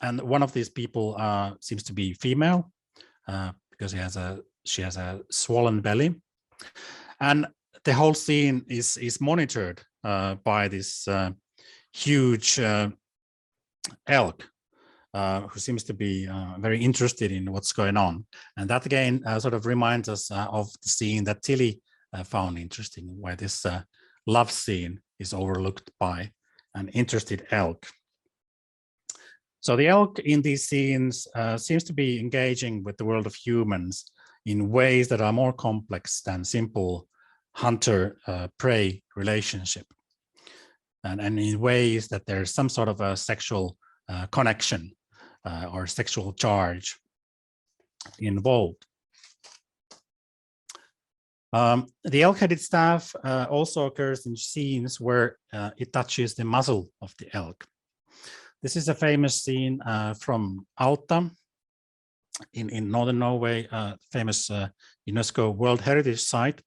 one of these people seems to be female because she has a swollen belly, and the whole scene is monitored by this huge elk who seems to be very interested in what's going on. And that again sort of reminds us of the scene that Tilly found interesting, where this love scene is overlooked by an interested elk. So the elk in these scenes seems to be engaging with the world of humans in ways that are more complex than simple hunter-prey relationship, and in ways that there's some sort of a sexual connection or sexual charge involved. The elk-headed staff also occurs in scenes where it touches the muzzle of the elk. This is a famous scene from Alta in northern Norway, famous UNESCO World Heritage Site,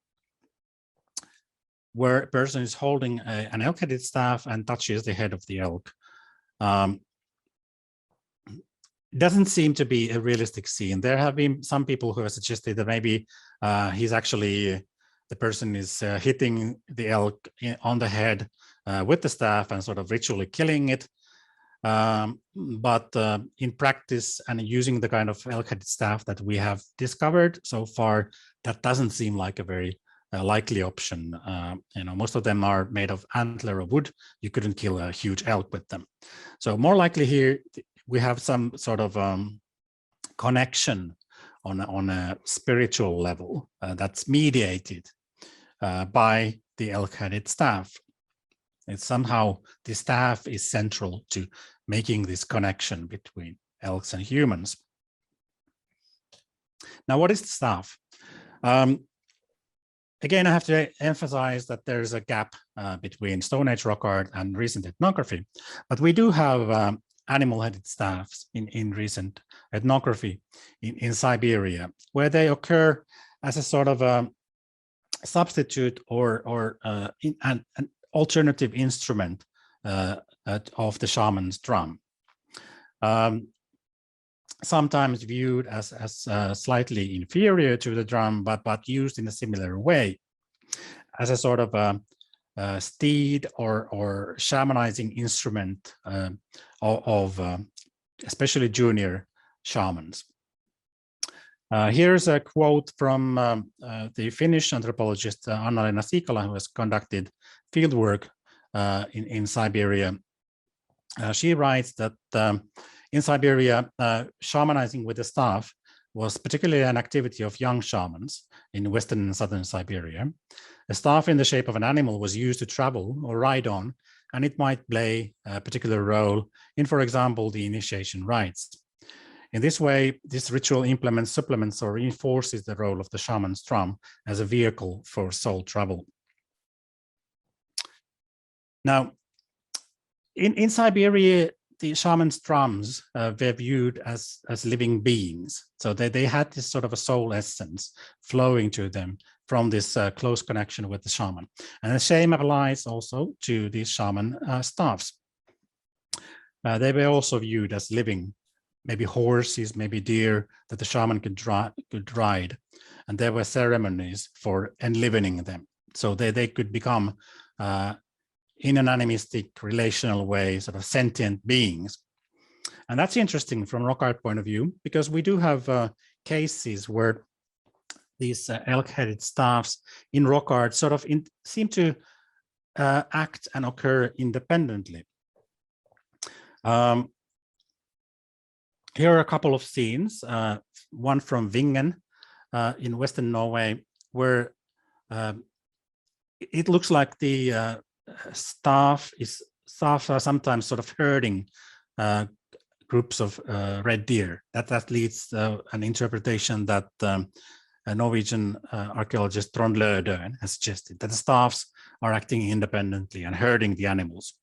where a person is holding an elk-headed staff and touches the head of the elk. It doesn't seem to be a realistic scene. There have been some people who have suggested that maybe the person is hitting the elk on the head with the staff and sort of ritually killing it. But in practice and using the kind of elk-headed staff that we have discovered so far, that doesn't seem like a very likely option. Most of them are made of antler or wood. You couldn't kill a huge elk with them. So more likely here, we have some sort of connection on a spiritual level that's mediated by the elk-headed staff. It's somehow the staff is central to making this connection between elks and humans. Now, what is the staff? Again, I have to emphasize that there's a gap between Stone Age rock art and recent ethnography, but we do have animal-headed staffs in recent ethnography in Siberia, where they occur as a sort of a substitute or an alternative instrument of the shaman's drum. Sometimes viewed as slightly inferior to the drum, but used in a similar way, as a sort of a steed or shamanizing instrument of especially junior shamans. Here's a quote from the Finnish anthropologist Anna-Leena Siikala, who has conducted fieldwork in Siberia. She writes that in Siberia, shamanizing with the staff was particularly an activity of young shamans in western and southern Siberia. A staff in the shape of an animal was used to travel or ride on, and it might play a particular role in, for example, the initiation rites. In this way, this ritual implements, supplements, or reinforces the role of the shaman's drum as a vehicle for soul travel. Now, in Siberia, the shaman's drums were viewed as living beings. So they had this sort of a soul essence flowing to them from this close connection with the shaman. And the same applies also to these shaman staffs. they were also viewed as living, maybe horses, maybe deer that the shaman could ride. And there were ceremonies for enlivening them. So they could become, in an animistic relational way, sort of sentient beings. And that's interesting from rock art point of view, because we do have cases where these elk-headed staffs in rock art sort of seem to act and occur independently. Here are a couple of scenes, one from Vingen in Western Norway, where it looks like the staffs are sometimes sort of herding groups of red deer. That leads an interpretation that a Norwegian archaeologist Trond Lødøen has suggested, that the staffs are acting independently and herding the animals.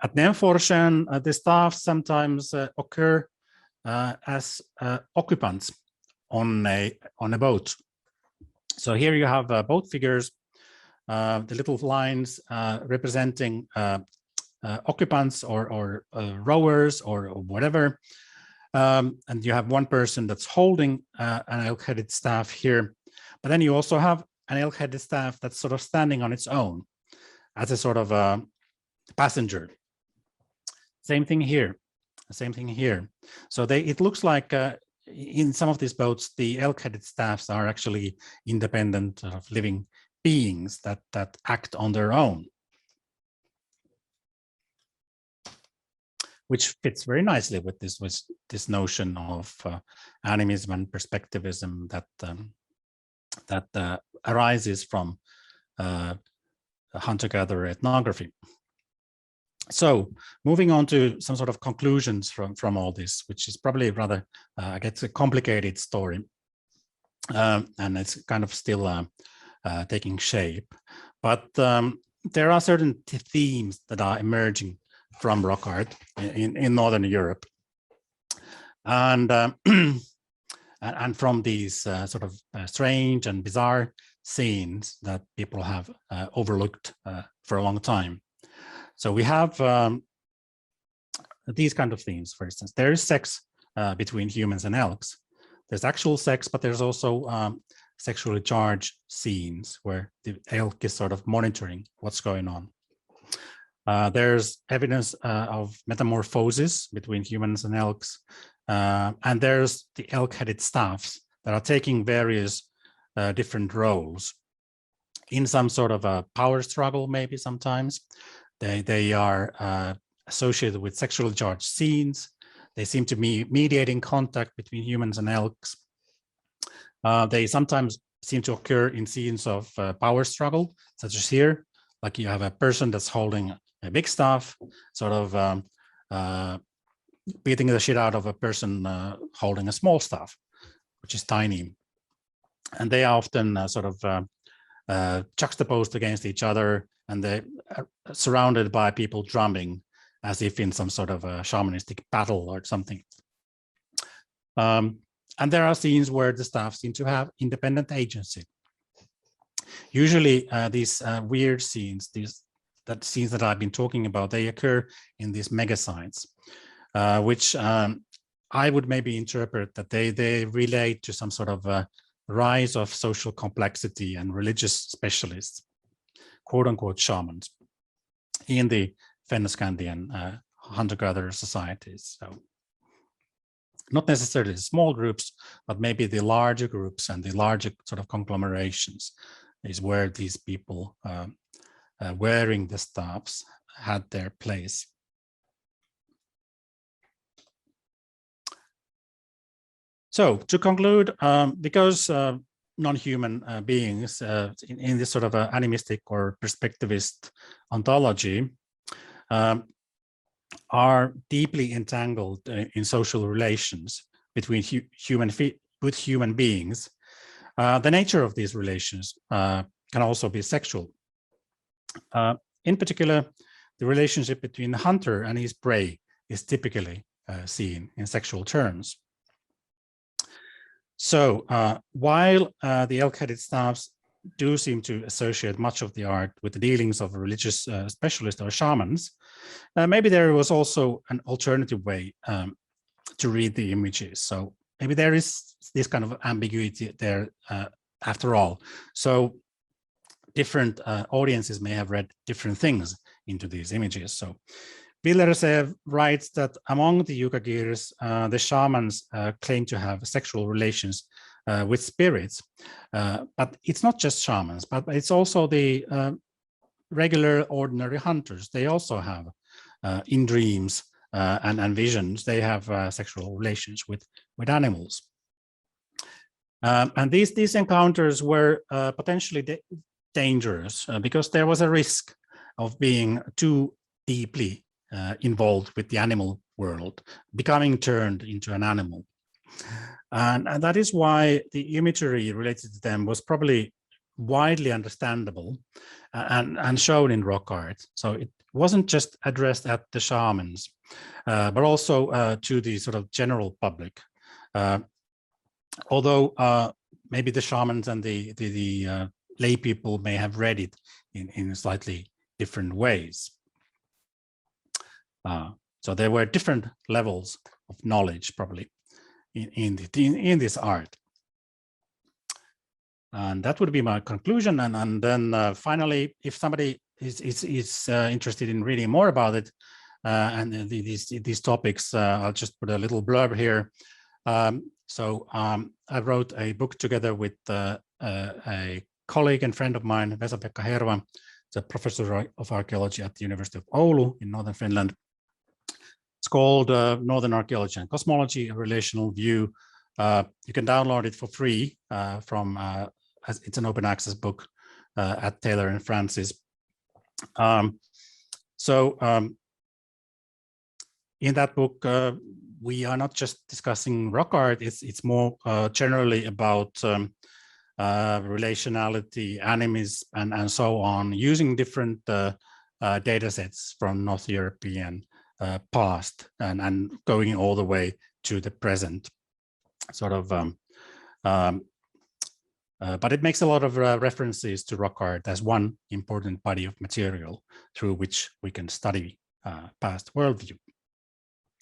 At Nemforshen, the staffs sometimes occur as occupants on a boat. So here you have boat figures, the little lines representing occupants or rowers or whatever. And you have one person that's holding an elk-headed staff here. But then you also have an elk-headed staff that's sort of standing on its own as a sort of passenger. Same thing here. Same thing here. So it looks like in some of these boats, the elk-headed staffs are actually independent sort of living beings that act on their own, which fits very nicely with this notion of animism and perspectivism that arises from hunter-gatherer ethnography. So moving on to some sort of conclusions from all this, which is probably rather, I guess, a complicated story, and it's kind of still taking shape. But there are certain themes that are emerging from rock art in Northern Europe, and and from these sort of strange and bizarre scenes that people have overlooked for a long time. So we have these kind of themes. For instance, there is sex between humans and elks. There's actual sex, but there's also sexually charged scenes where the elk is sort of monitoring what's going on. There's evidence of metamorphosis between humans and elks. And there's the elk-headed staffs that are taking various different roles in some sort of a power struggle, maybe sometimes. They are associated with sexually charged scenes. They seem to be mediating contact between humans and elks. They sometimes seem to occur in scenes of power struggle, such as here, like you have a person that's holding a big staff, sort of beating the shit out of a person holding a small staff, which is tiny. And they are often sort of juxtaposed against each other, and they're surrounded by people drumming as if in some sort of a shamanistic battle or something. And there are scenes where the staff seem to have independent agency. Usually these weird scenes, scenes that I've been talking about, they occur in these mega sites, which I would maybe interpret that they relate to some sort of rise of social complexity and religious specialists, quote unquote shamans, in the Fennoscandian hunter-gatherer societies. So not necessarily small groups, but maybe the larger groups and the larger sort of conglomerations is where these people wearing the staffs had their place. So to conclude, because non-human beings in this sort of animistic or perspectivist ontology are deeply entangled in social relations between human beings, the nature of these relations can also be sexual. In particular, the relationship between the hunter and his prey is typically seen in sexual terms. So while the elk-headed staffs do seem to associate much of the art with the dealings of religious specialists or shamans, maybe there was also an alternative way to read the images. So maybe there is this kind of ambiguity there after all. So different audiences may have read different things into these images. So Villerslev writes that among the Yukagirs, the shamans claim to have sexual relations with spirits, but it's not just shamans, but it's also the regular ordinary hunters. They also have in dreams and visions, they have sexual relations with animals. And these encounters were potentially dangerous because there was a risk of being too deeply involved with the animal world, becoming turned into an animal. And that is why the imagery related to them was probably widely understandable and shown in rock art. So it wasn't just addressed at the shamans, but also to the sort of general public. Although maybe the shamans and the lay people may have read it in slightly different ways. So there were different levels of knowledge probably in this art. And that would be my conclusion. And then finally, if somebody is interested in reading more about it and these topics, I'll just put a little blurb here. So I wrote a book together with a colleague and friend of mine, Vesa-Pekka Herva, the professor of archaeology at the University of Oulu in Northern Finland. It's called Northern Archaeology and Cosmology, a Relational View. You can download it for free from, it's an open access book at Taylor and Francis. In that book, we are not just discussing rock art, it's more generally about relationality, animism, and so on, using different data sets from North European past and going all the way to the present, sort of. But it makes a lot of references to rock art as one important body of material through which we can study past worldview.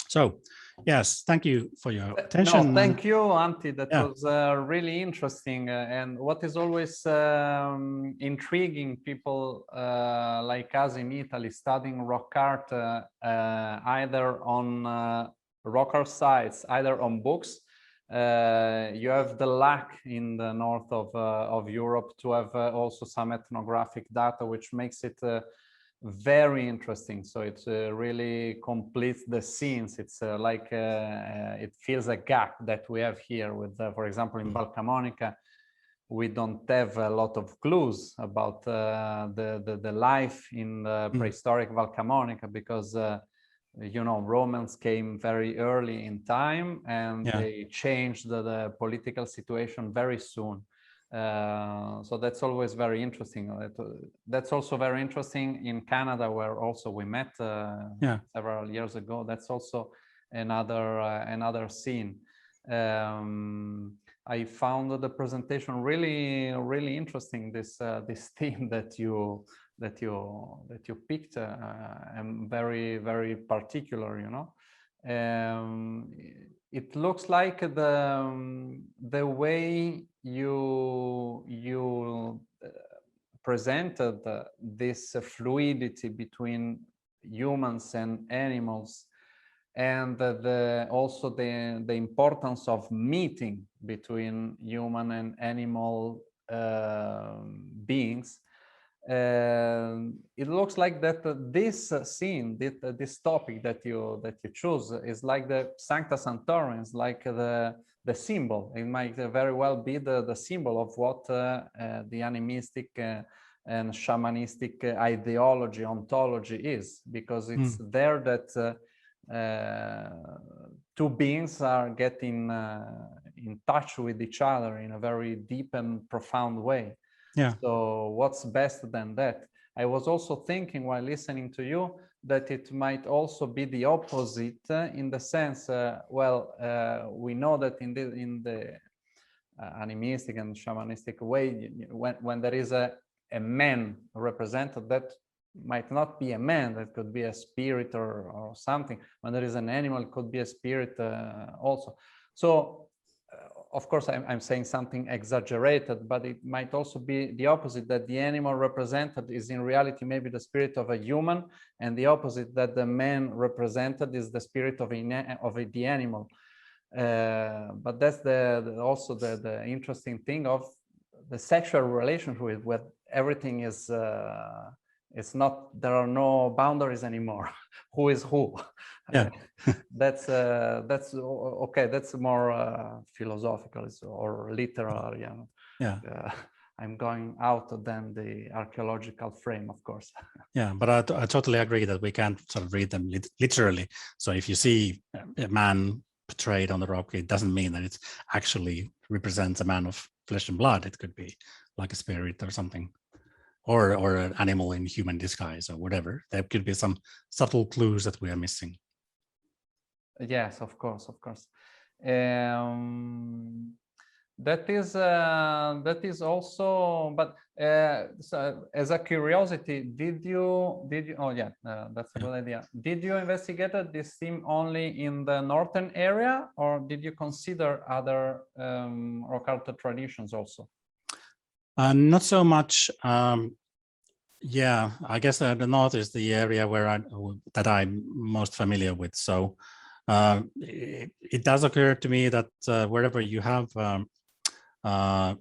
So, yes, thank you for your attention. No, thank you, Antti. That was really interesting. And what is always intriguing people like us in Italy studying rock art, either on rock art sites, either on books. You have the luck in the north of Europe to have also some ethnographic data, which makes it very interesting. So it really completes the scenes. It's like it fills a gap that we have here with, for example, in Val Camonica, we don't have a lot of clues about the life in the prehistoric Val Camonica because you know, Romans came very early in time and they changed the political situation very soon. So that's always very interesting. That's also very interesting in Canada, where also we met several years ago. That's also another scene. I found the presentation really interesting. This theme that you picked, and very particular. You know, it looks like the way you presented this fluidity between humans and animals, and also the importance of meeting between human and animal beings. It looks like that this scene, this topic that you choose, is like the Sancta Sanctorum, like the symbol. It might very well be the symbol of what the animistic and shamanistic ideology, ontology is, because it's there that two beings are getting in touch with each other in a very deep and profound way. Yeah. So what's best than that? I was also thinking while listening to you that it might also be the opposite in the sense, we know that in the animistic and shamanistic way, when there is a man represented, that might not be a man, that could be a spirit or something. When there is an animal, it could be a spirit also. So of course I'm saying something exaggerated, but it might also be the opposite, that the animal represented is in reality maybe the spirit of a human, and the opposite, that the man represented is the spirit of the animal. But that's also the interesting thing of the sexual relationship, where everything is it's not, there are no boundaries anymore. Who is who? Yeah. That's okay. That's more philosophical or literal. Yeah. I'm going out than the archaeological frame, of course. Yeah, but I totally agree that we can't sort of read them literally. So if you see a man portrayed on the rock, it doesn't mean that it actually represents a man of flesh and blood. It could be like a spirit or something, or an animal in human disguise or whatever. There could be some subtle clues that we are missing. Yes, of course, of course. That is also, but so as a curiosity, did you oh yeah, that's a good idea. Did you investigate this theme only in the northern area, or did you consider other rock art traditions also? Not so much. Yeah, I guess the north is the area where that I'm most familiar with. So it does occur to me that wherever you have a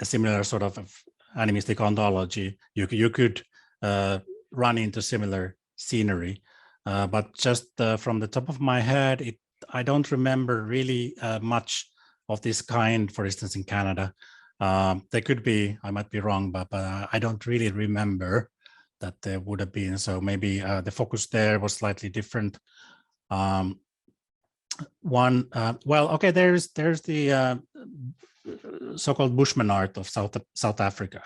similar sort of animistic ontology, you could run into similar scenery. But just from the top of my head, I don't remember really much of this kind, for instance, in Canada. There could be, I might be wrong, but I don't really remember that there would have been. So maybe the focus there was slightly different. Well, okay, there's the so-called Bushman art of South Africa.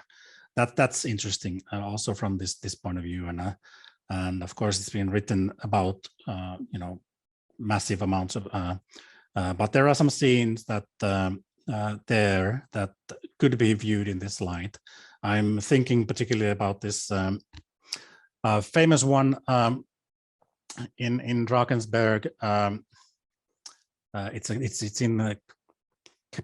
That's interesting, also from this point of view, and of course it's been written about massive amounts of, but there are some scenes that there that could be viewed in this light. I'm thinking particularly about this famous one in Drakensberg. It's in a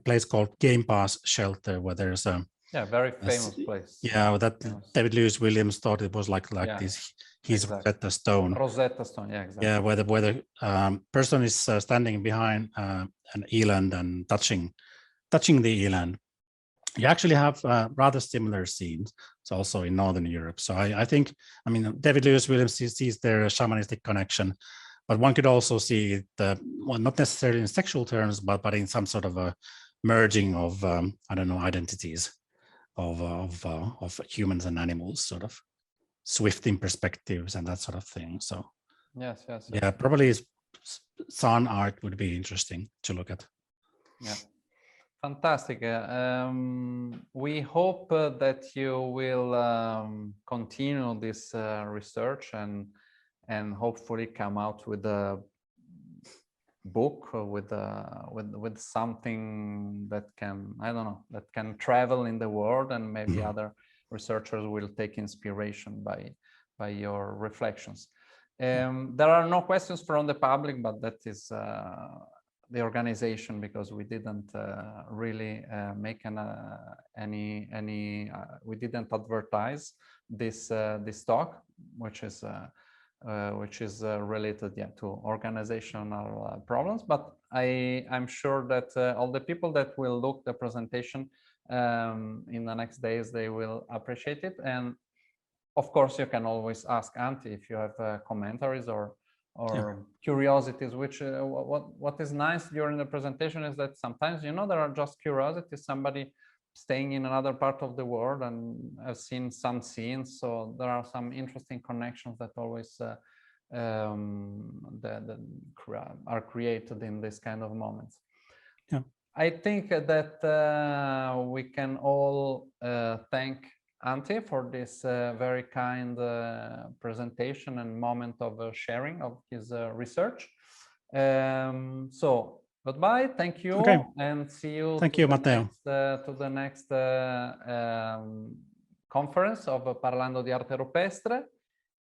place called Game Pass Shelter, where there's a very famous place. Yeah, that David Lewis Williams thought it was like this. His exactly. Rosetta Stone. Rosetta Stone, yeah, exactly. Yeah, where the person is standing behind an eland and touching the eland. You actually have rather similar scenes. It's also in Northern Europe. So I think, I mean, David Lewis Williams sees their shamanistic connection, but one could also see it, well, not necessarily in sexual terms, but in some sort of a merging of I don't know, identities of humans and animals, sort of swifting perspectives and that sort of thing. So yes. Yeah, probably sun art would be interesting to look at. Yeah. Fantastic. We hope that you will continue this research and hopefully come out with a book with something that can, I don't know, that can travel in the world, and maybe other researchers will take inspiration by your reflections. There are no questions from the public, but that is the organization, because we didn't really make we didn't advertise this talk, which is related to organizational problems. But I'm sure that all the people that will look the presentation in the next days, they will appreciate it. And of course, you can always ask Antti if you have commentaries or curiosities, which what is nice during the presentation is that sometimes, there are just curiosities, somebody staying in another part of the world and I've seen some scenes, so there are some interesting connections that always are created in this kind of moments. I think that we can all thank Antti for this very kind presentation and moment of sharing of his research. So Goodbye. Thank you. Okay. And see you. Thank you, Matteo. To the next conference of Parlando di Arte Rupestre.